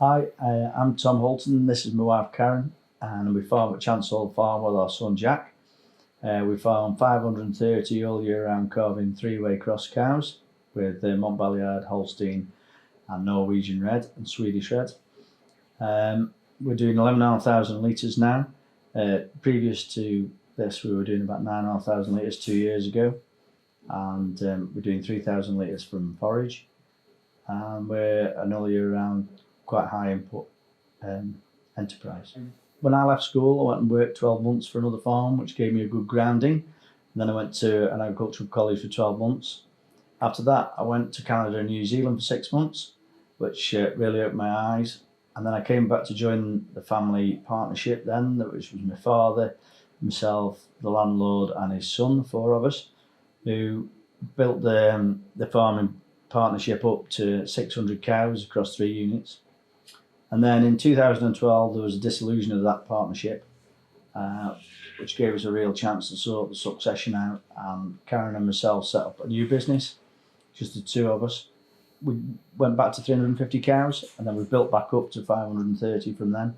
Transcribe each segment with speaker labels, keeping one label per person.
Speaker 1: Hi, I'm Tom Halton. This is my wife Karen, and we farm at Chancel Farm with our son Jack. We farm 530 all year round calving three-way cross cows with Montbéliard, Holstein, and Norwegian Red and Swedish Red. We're doing 11,500 litres now. Previous to this, we were doing about 9,500 litres 2 years ago, and we're doing 3,000 litres from forage. And we're an all year round quite high input enterprise. When I left school, I went and worked 12 months for another farm, which gave me a good grounding. And then I went to an agricultural college for 12 months. After that, I went to Canada and New Zealand for 6 months, which really opened my eyes. And then I came back to join the family partnership then, which was my father, myself, the landlord and his son, the four of us, who built the farming partnership up to 600 cows across 3 units. And then in 2012, there was a dissolution of that partnership, which gave us a real chance to sort the succession out. And Karen and myself set up a new business, just the two of us. We went back to 350 cows, and then we built back up to 530 from then,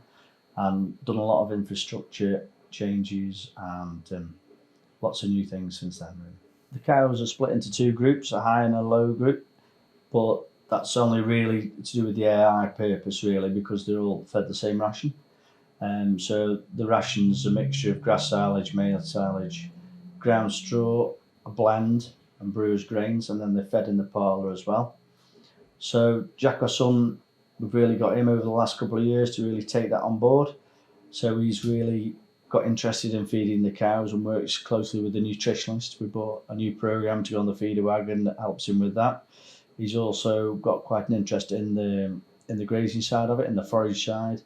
Speaker 1: and done a lot of infrastructure changes and lots of new things since then. Really. The cows are split into 2 groups, a high and a low group, but that's only really to do with the AI purpose, really, because they're all fed the same ration. So the ration's a mixture of grass silage, maize silage, ground straw, a blend, and brewer's grains, and then they're fed in the parlour as well. So Jack, our son, we've really got him over the last couple of years to really take that on board. So he's really got interested in feeding the cows and works closely with the nutritionist. We bought a new program to go on the feeder wagon that helps him with that. He's also got quite an interest in the grazing side of it, in the forage side.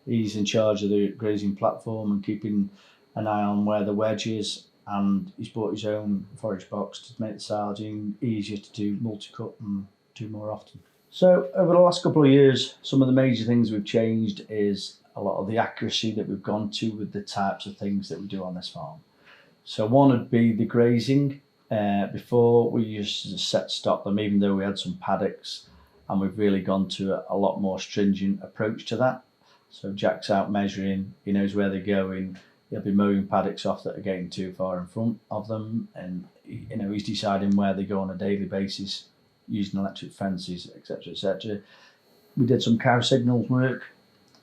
Speaker 1: He's in charge of the grazing platform and keeping an eye on where the wedge is, and he's bought his own forage box to make the silaging easier to do multi-cut and do more often. So over the last couple of years, some of the major things we've changed is a lot of the accuracy that we've gone to with the types of things that we do on this farm. So one would be the grazing. Before we used to set stop them, even though we had some paddocks, and we've really gone to a lot more stringent approach to that. So Jack's out measuring, he knows where they're going, he'll be mowing paddocks off that are getting too far in front of them, and he's deciding where they go on a daily basis using electric fences, etc, etc. We did some cow signals work,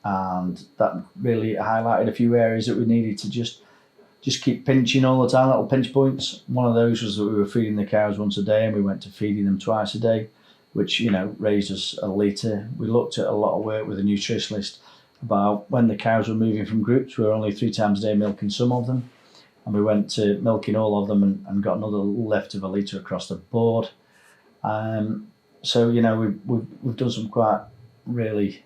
Speaker 1: and that really highlighted a few areas that we needed to just keep pinching all the time, little pinch points. One of those was that we were feeding the cows once a day, and we went to feeding them twice a day, which raised us a litre. We looked at a lot of work with a nutritionist about when the cows were moving from groups. We were only 3 times a day milking some of them, and we went to milking all of them and got another lift of a litre across the board. So we've done some quite really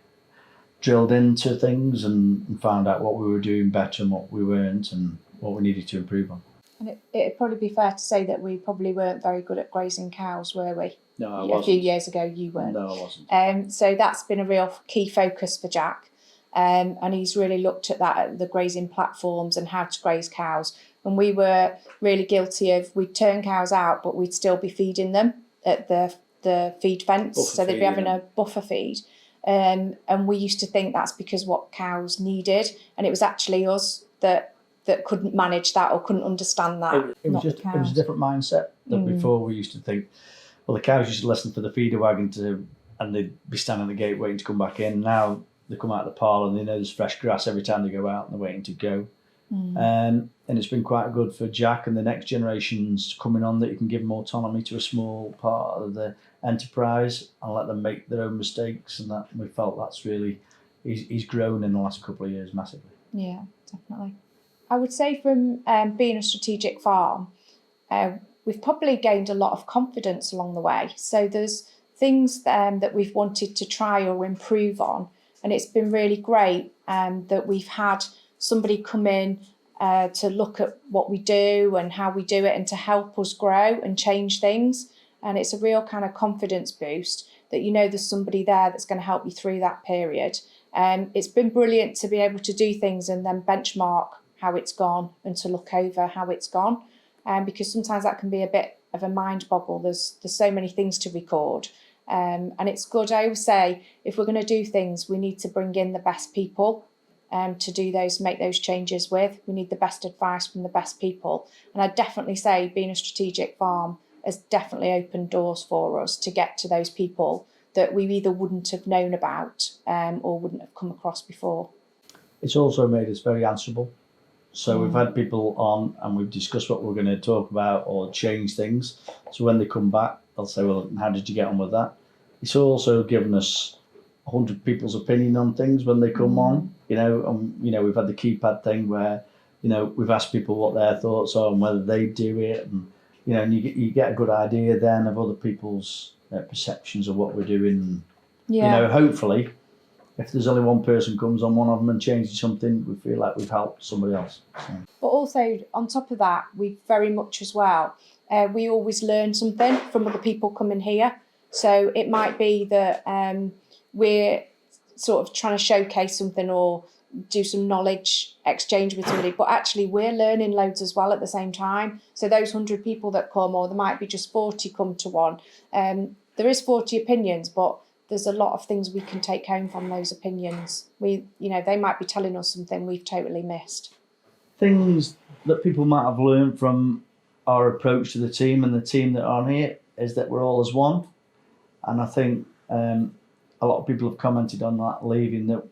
Speaker 1: drilled into things and found out what we were doing better and what we weren't, and what we needed to improve on.
Speaker 2: And it'd probably be fair to say that we probably weren't very good at grazing cows, were we?
Speaker 1: No, I wasn't.
Speaker 2: A few years ago, you weren't.
Speaker 1: No, I wasn't.
Speaker 2: So that's been a real key focus for Jack, and he's really looked at that, at the grazing platforms and how to graze cows. And we were really guilty of, we'd turn cows out, but we'd still be feeding them at the feed fence,
Speaker 1: Buffer
Speaker 2: so they'd be having a buffer feed. And we used to think that's because what cows needed, and it was actually us that couldn't manage that or couldn't understand that.
Speaker 1: It was a different mindset. That before we used to think, well, the cows used to listen for the feeder wagon and they'd be standing at the gate waiting to come back in. Now they come out of the parlour and they know there's fresh grass every time they go out and they're waiting to go. And it's been quite good for Jack and the next generations coming on, that you can give them autonomy to a small part of the enterprise and let them make their own mistakes, and that we felt that's really, he's grown in the last couple of years massively.
Speaker 2: Yeah, definitely. I would say from being a strategic farm, we've probably gained a lot of confidence along the way. So there's things that we've wanted to try or improve on, and it's been really great that we've had somebody come in to look at what we do and how we do it, and to help us grow and change things. And it's a real kind of confidence boost that there's somebody there that's going to help you through that period. It's been brilliant to be able to do things and then benchmark how it's gone and to look over how it's gone, because sometimes that can be a bit of a mind boggle. There's so many things to record, And it's good. I always say, if we're going to do things, we need to bring in the best people to do those, make those changes with. We need the best advice from the best people. And I'd definitely say being a strategic farm has definitely opened doors for us to get to those people that we either wouldn't have known about or wouldn't have come across before.
Speaker 1: It's also made us very answerable. So we've had people on and we've discussed what we're going to talk about or change things. So when they come back, they'll say, well, how did you get on with that? It's also given us 100 people's opinion on things when they come on, you know, we've had the keypad thing where, you know, we've asked people what their thoughts are and whether they do it. And, you know, and you get a good idea then of other people's perceptions of what we're doing. You know, hopefully, if there's only one person comes on one of them and changes something, we feel like we've helped somebody else. So.
Speaker 2: But also, on top of that, we very much as well, we always learn something from other people coming here. So it might be that we're sort of trying to showcase something or do some knowledge exchange with somebody, but actually we're learning loads as well at the same time. So those 100 people that come, or there might be just 40 come to one, there is 40 opinions, but there's a lot of things we can take home from those opinions. They might be telling us something we've totally missed.
Speaker 1: Things that people might have learned from our approach to the team and the team that are here is that we're all as one. And I think a lot of people have commented on that leaving, that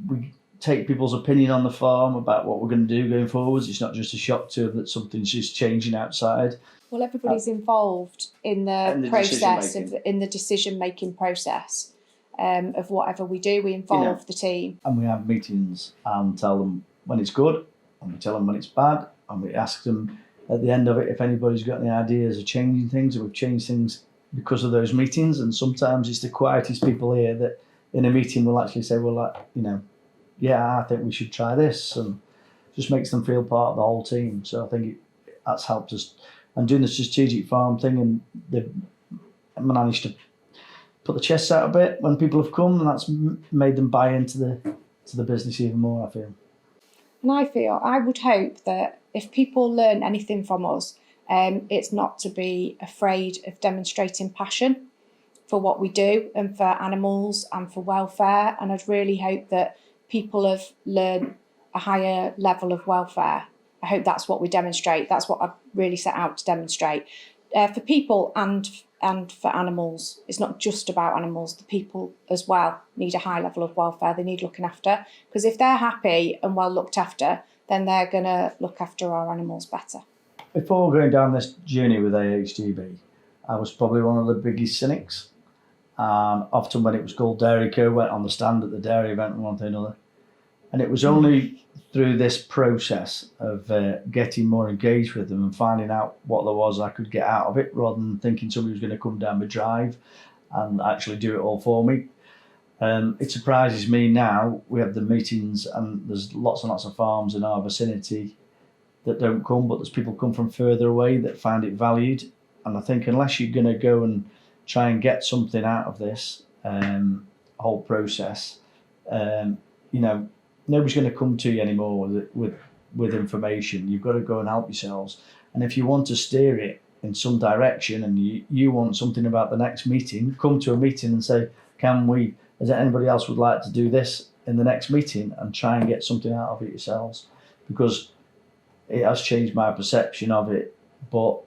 Speaker 1: we take people's opinion on the farm about what we're going to do going forwards. It's not just a shock to them that something's just changing outside.
Speaker 2: Well, everybody's involved in the process, in the decision-making process of whatever we do. We involve the team.
Speaker 1: And we have meetings and tell them when it's good, and we tell them when it's bad, and we ask them at the end of it if anybody's got any ideas of changing things, or we've changed things because of those meetings. And sometimes it's the quietest people here that in a meeting will actually say, well, I think we should try this, and just makes them feel part of the whole team. So I think that's helped us. And doing the strategic farm thing, and they've managed to put the chests out a bit when people have come, and that's made them buy into the business even more, I feel.
Speaker 2: And I would hope that if people learn anything from us, it's not to be afraid of demonstrating passion for what we do and for animals and for welfare. And I'd really hope that people have learned a higher level of welfare. I hope that's what we demonstrate. That's what I've really set out to demonstrate for people and for animals. It's not just about animals. The people as well need a high level of welfare. They need looking after, because if they're happy and well looked after, then they're going to look after our animals better.
Speaker 1: Before going down this journey with AHDB, I was probably one of the biggest cynics. Often when it was called Dairy Co, went on the stand at the dairy event and one thing or another. And it was only through this process of getting more engaged with them and finding out what there was I could get out of it, rather than thinking somebody was going to come down my drive and actually do it all for me. It surprises me now. We have the meetings and there's lots and lots of farms in our vicinity that don't come, but there's people come from further away that find it valued. And I think unless you're going to go and try and get something out of this whole process, nobody's going to come to you anymore with information. You've got to go and help yourselves. And if you want to steer it in some direction and you want something about the next meeting, come to a meeting and say, is there anybody else would like to do this in the next meeting, and try and get something out of it yourselves. Because it has changed my perception of it, but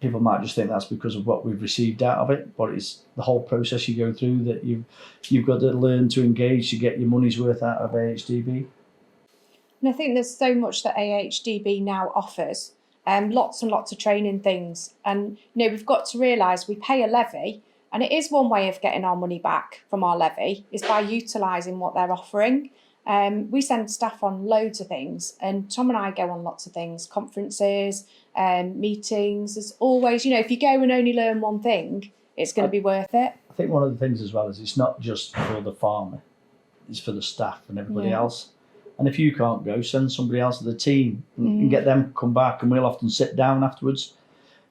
Speaker 1: people might just think that's because of what we've received out of it, but it's the whole process you go through that you've got to learn to engage to get your money's worth out of AHDB.
Speaker 2: And I think there's so much that AHDB now offers, lots and lots of training things. And we've got to realise we pay a levy, and it is one way of getting our money back from our levy is by utilising what they're offering. We send staff on loads of things, and Tom and I go on lots of things, conferences, meetings. There's always, if you go and only learn one thing, it's going to be worth it.
Speaker 1: I think one of the things as well is it's not just for the farmer, it's for the staff and everybody else. And if you can't go, send somebody else to the team and get them to come back, and we'll often sit down afterwards.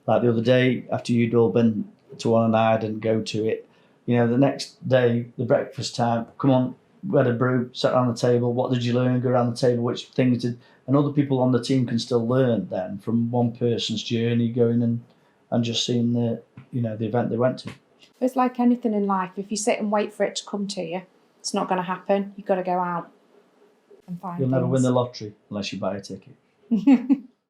Speaker 1: Like the other day, after you'd all been to one and I didn't go to it, the next day, the breakfast time, come on, we had a brew, sat around the table, what did you learn, go around the table, which things did, and other people on the team can still learn then from one person's journey going and just seeing the event they went to.
Speaker 2: It's like anything in life. If you sit and wait for it to come to you, it's not going to happen. You've got to go out and find
Speaker 1: You'll never win
Speaker 2: things.
Speaker 1: the lottery unless you buy a ticket.